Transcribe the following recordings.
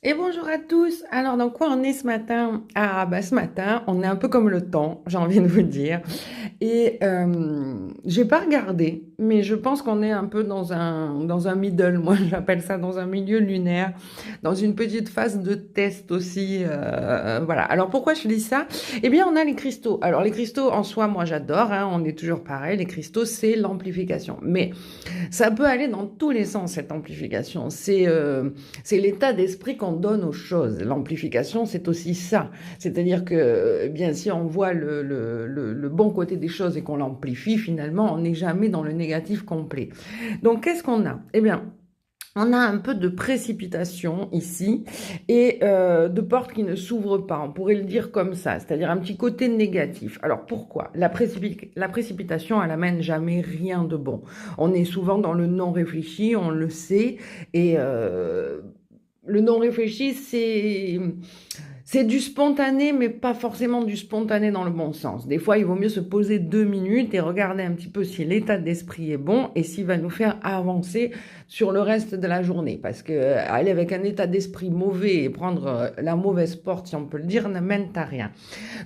Et bonjour à tous. Alors, dans quoi on est ce matin? Ah, bah ce matin, on est un peu comme le temps, j'ai envie de vous dire. Et j'ai pas regardé, mais je pense qu'on est un peu dans un middle, moi j'appelle ça dans un milieu lunaire, dans une petite phase de test aussi. Voilà. Alors pourquoi je dis ça? Eh bien, on a les cristaux. Alors les cristaux en soi, moi j'adore, hein, on est toujours pareil. Les cristaux, c'est l'amplification. Mais ça peut aller dans tous les sens, cette amplification. C'est l'état d'esprit qu'on donne aux choses. L'amplification, c'est aussi ça. C'est-à-dire que, eh bien, si on voit le bon côté des choses et qu'on l'amplifie, finalement, on n'est jamais dans le négatif complet. Donc, qu'est-ce qu'on a? Eh bien, on a un peu de précipitation ici et de portes qui ne s'ouvrent pas. On pourrait le dire comme ça, c'est-à-dire un petit côté négatif. Alors pourquoi? La précipitation, elle amène jamais rien de bon. On est souvent dans le non réfléchi, on le sait, et le non réfléchi, c'est du spontané, mais pas forcément du spontané dans le bon sens. Des fois, il vaut mieux se poser 2 minutes et regarder un petit peu si l'état d'esprit est bon et s'il va nous faire avancer sur le reste de la journée. Parce que aller avec un état d'esprit mauvais et prendre la mauvaise porte, si on peut le dire, n'amène à rien.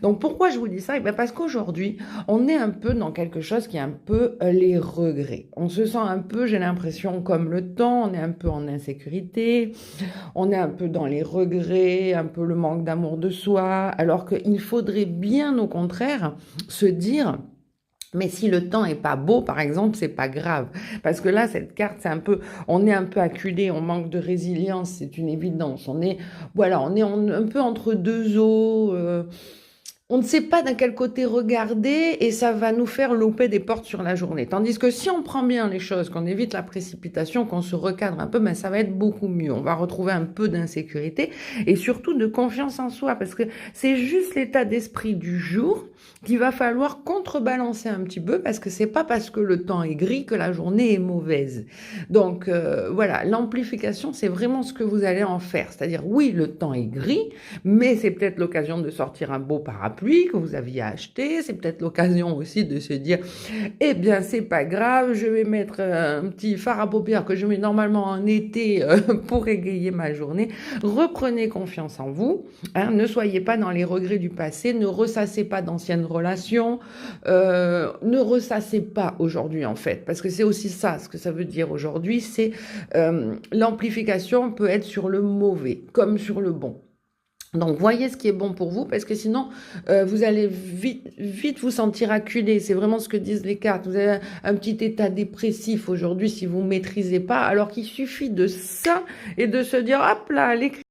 Donc pourquoi je vous dis ça? Eh bien parce qu'aujourd'hui, on est un peu dans quelque chose qui est un peu les regrets. On se sent un peu, j'ai l'impression, comme le temps, on est un peu en insécurité, on est un peu dans les regrets, un peu le manque d'amour de soi, alors qu'il faudrait bien au contraire se dire... Mais si le temps est pas beau, par exemple, c'est pas grave. Parce que là, cette carte, c'est un peu, on est un peu acculé, on manque de résilience, c'est une évidence. Voilà, un peu entre deux eaux. On ne sait pas d'un quel côté regarder et ça va nous faire louper des portes sur la journée. Tandis que si on prend bien les choses, qu'on évite la précipitation, qu'on se recadre un peu, ben ça va être beaucoup mieux. On va retrouver un peu d'insécurité et surtout de confiance en soi parce que c'est juste l'état d'esprit du jour qu'il va falloir contrebalancer un petit peu parce que c'est pas parce que le temps est gris que la journée est mauvaise. Donc voilà, l'amplification, c'est vraiment ce que vous allez en faire. C'est-à-dire, oui, le temps est gris, mais c'est peut-être l'occasion de sortir un beau parapluie que vous aviez acheté. C'est peut-être l'occasion aussi de se dire, eh bien, c'est pas grave, je vais mettre un petit fard à paupières que je mets normalement en été pour égayer ma journée. Reprenez confiance en vous. Hein, ne soyez pas dans les regrets du passé. Ne ressassez pas d'anciennes relations. Ne ressassez pas aujourd'hui, en fait. Parce que c'est aussi ça, ce que ça veut dire aujourd'hui. C'est l'amplification peut être sur le mauvais comme sur le bon. Donc, voyez ce qui est bon pour vous, parce que sinon, vous allez vite vous sentir acculé. C'est vraiment ce que disent les cartes. Vous avez un petit état dépressif aujourd'hui si vous ne maîtrisez pas, alors qu'il suffit de ça et de se dire, hop là, les